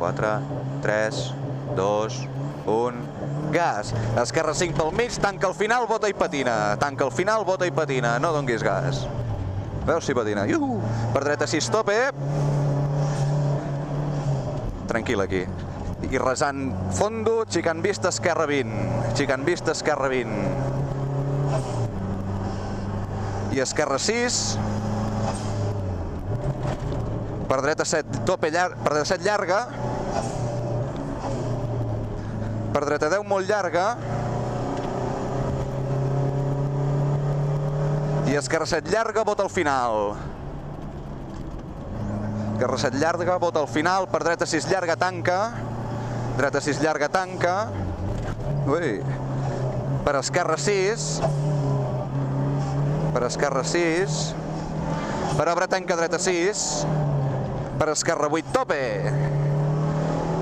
4, 3, 2, 1... Gas. Esquerra 5 pel mig, tanca al final, bota i patina. Tanca al final, bota i patina. No donguis gas. Veus si patina. Per dreta 6, tope. Tranquil aquí. I resant fondo, xicant vista, esquerra 20. Xicant vista, esquerra 20. I esquerra 6. Per dreta 7, tope llarg, per dreta 7 llarga. Per dreta 10 molt llarga. I esquerra 7 llarga, bota al final. Esquerra 7 llarga, bota al final. Per dreta 6 llarga, tanca. Dreta 6 llarga, tanca. Ui. Per esquerra 6. Per esquerra 6. Per obre, tanca, dreta 6. Per esquerra 8, tope.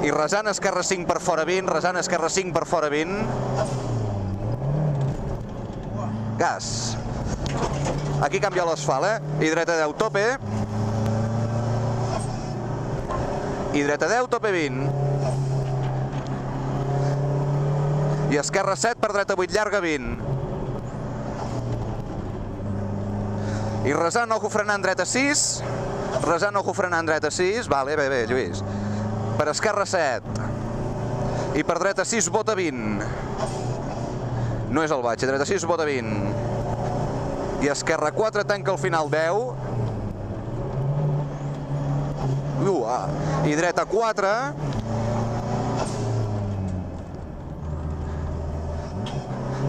I resant esquerra 5 per fora 20, resant esquerra 5 per fora 20. Gas. Aquí canvia l'asfalt, I dreta 10, tope. I dreta 10, tope 20. I esquerra 7 per dreta 8, llarga 20. I resant, ojo frenant, dreta 6. Resant, ojo frenant, dreta 6. Vale, bé, Lluís. Per esquerra 7. I per dreta 6, bota 20. No és el baix, dreta 6, bota 20. I esquerra 4, tanca al final 10. I dreta 4.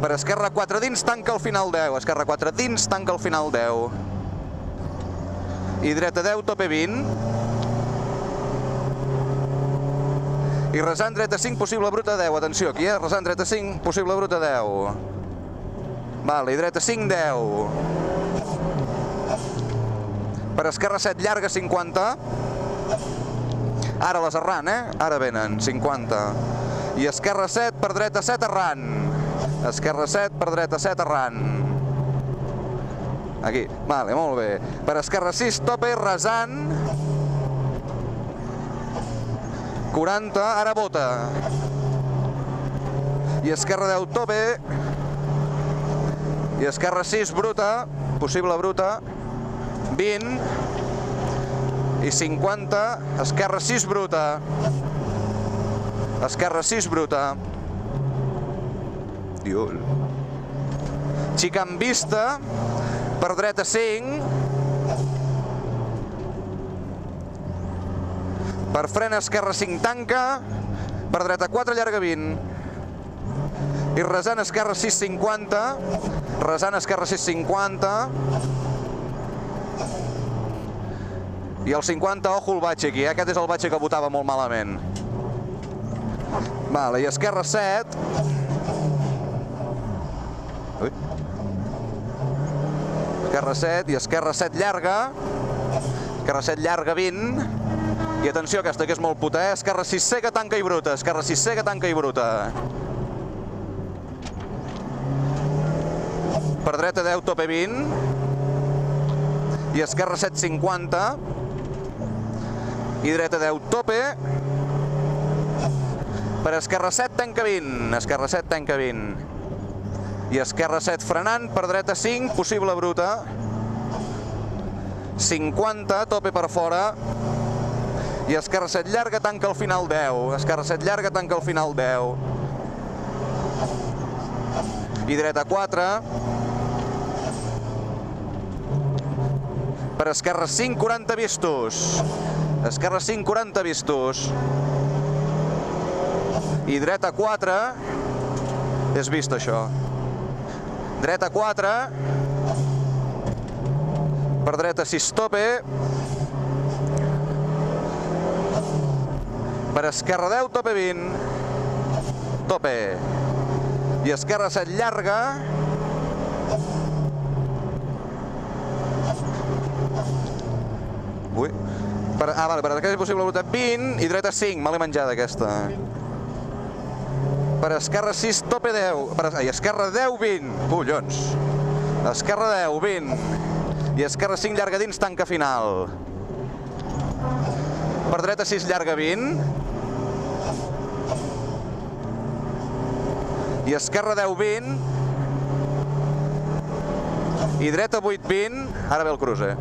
Per esquerra 4 dins, tanca al final 10. Esquerra 4 dins, tanca al final 10. I dreta 10, tope 20. I resant dreta 5, possible bruta 10. Atenció aquí, resant dreta 5, possible bruta 10. Vale, i dreta 5, 10. Per esquerra 7, llarga 50. Ara les arran, Ara venen, 50. I esquerra 7, per dreta 7, arran. Esquerra 7, per dreta 7, arran. Aquí, vale, molt bé. Per esquerra 6, tope, resant. 40, ara bota. I esquerra 10, tope. I esquerra 6, bruta. Possible bruta. 20. I 50. Esquerra 6, bruta. Esquerra 6, bruta. Diol. Xica en vista. Per dreta 5. Per frena esquerra 5, tanca. Per dreta 4, llarga 20. I resant esquerra 6, 50. Resant esquerra 6, 50. I el 50, ojo el batxe aquí, Aquest és el batxe que botava molt malament. Vale, i esquerra 7. Ui. Esquerra 7 i esquerra 7 llarga. Esquerra 7 llarga 20. I atenció, aquesta que és molt puta, Esquerra 6 cega, tanca i bruta. Esquerra 6 cega, tanca i bruta. Per dreta 10, tope 20. I esquerra 7, 50. I dreta 10, tope. Per esquerra 7, tanca 20. Esquerra 7, tanca 20. I esquerra 7, frenant. Per dreta 5, possible bruta. 50, tope per fora. I esquerra 7 llarga, tanca al final 10. Esquerra 7 llarga, tanca al final 10. I dreta 4. Per esquerra 5, 40 vistos. Esquerra 5, 40 vistos. I dreta 4. És vist això. Dreta 4. Per dreta 6, tope. Per esquerra 10, tope 20. Tope. I esquerra 7 llarga. Ui. Vale, per aquesta possible bruta 20 i dreta 5, me l'he menjada aquesta. Per esquerra 6, tope 10. I esquerra 10, 20. Collons. Esquerra 10, 20. I esquerra 5, llarga dins, tanca final. Per dreta 6, llarga 20. I esquerra 10-20. I dreta 8-20. Ara ve el cruce.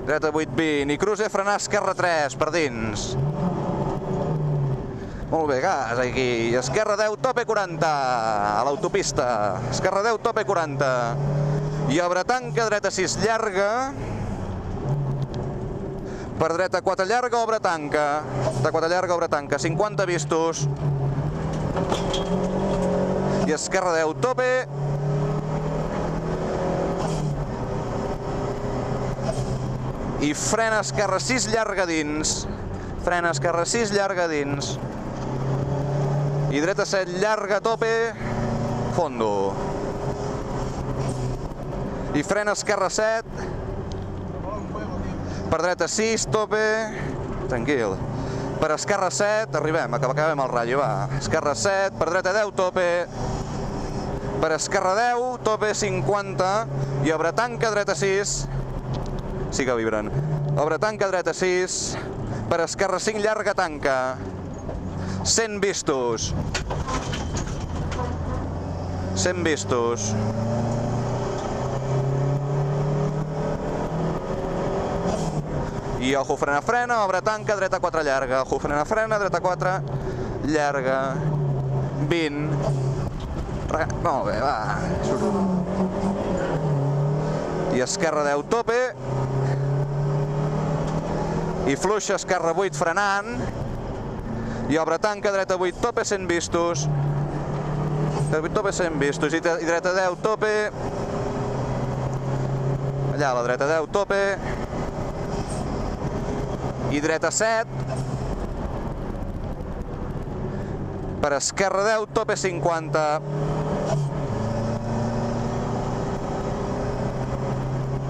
Dreta 8-20. I cruce, frenar, esquerra 3, per dins. Molt bé, gas aquí. Esquerra 10, tope 40. A l'autopista. Esquerra 10, tope 40. I obre tanca, dreta 6, llarga. Per dreta 4 llarga, obre tanca. De 4 llarga, obre tanca. 50 vistos. I esquerra 10, tope. I frena esquerra 6, llarga dins. Frena esquerra 6, llarga dins. I dreta 7, llarga, tope. Fondo. I frena esquerra 7. Per dreta 6, tope. Tranquil. Per esquerra 7, arribem, acabem el ratllo, va. Esquerra 7, per dreta 10, tope. Per esquerra 10, tope 50. I obre tanca, dreta 6. Sí que vibren. Obre tanca, dreta 6. Per esquerra 5, llarga tanca. 100 vistos. 100 vistos. I ojo, frena, frena, obre tanca, dreta 4 llarga. Ojo, frena, frena, dreta 4 llarga. 20. Molt bé, va. I esquerra 10, tope. I fluixa, esquerra 8, frenant. I obre tanca, dreta 8, tope, 100 vistos. Dreta 8, tope, 100 vistos. I dreta 10, tope. Allà, la dreta 10, tope. I dreta 7. Per esquerra 10, tope 50.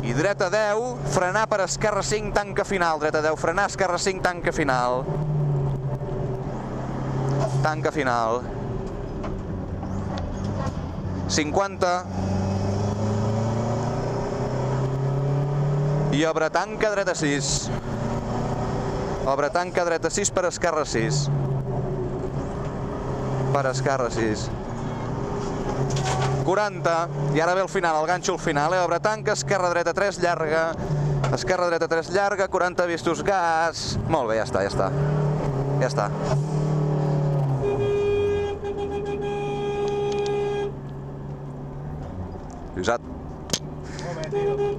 I dreta 10, frenar per esquerra 5, tanca final. Dreta 10, frenar, esquerra 5, tanca final. Tanca final. 50. I obre tanca, dreta 6. Obre tanca, dreta 6, per esquerra 6. Per esquerra 6. 40. I ara ve el final, el ganxo al final. Obre tanca, esquerra, dreta 3, llarga. Esquerra, dreta 3, llarga. 40 vistos, gas. Molt bé, ja està, ja està. Ja està. Lluïsat. Molt bé, tio.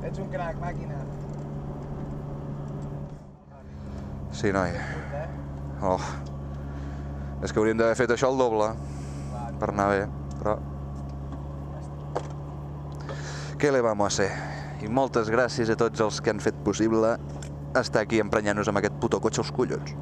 Ets un crac, màquina. Sí, noi. Oh. És que hauríem d'haver fet això al doble. Per anar bé, però... Què le vamos a hacer? I moltes gràcies a tots els que han fet possible estar aquí emprenyant-nos amb aquest puto cotxe als collons.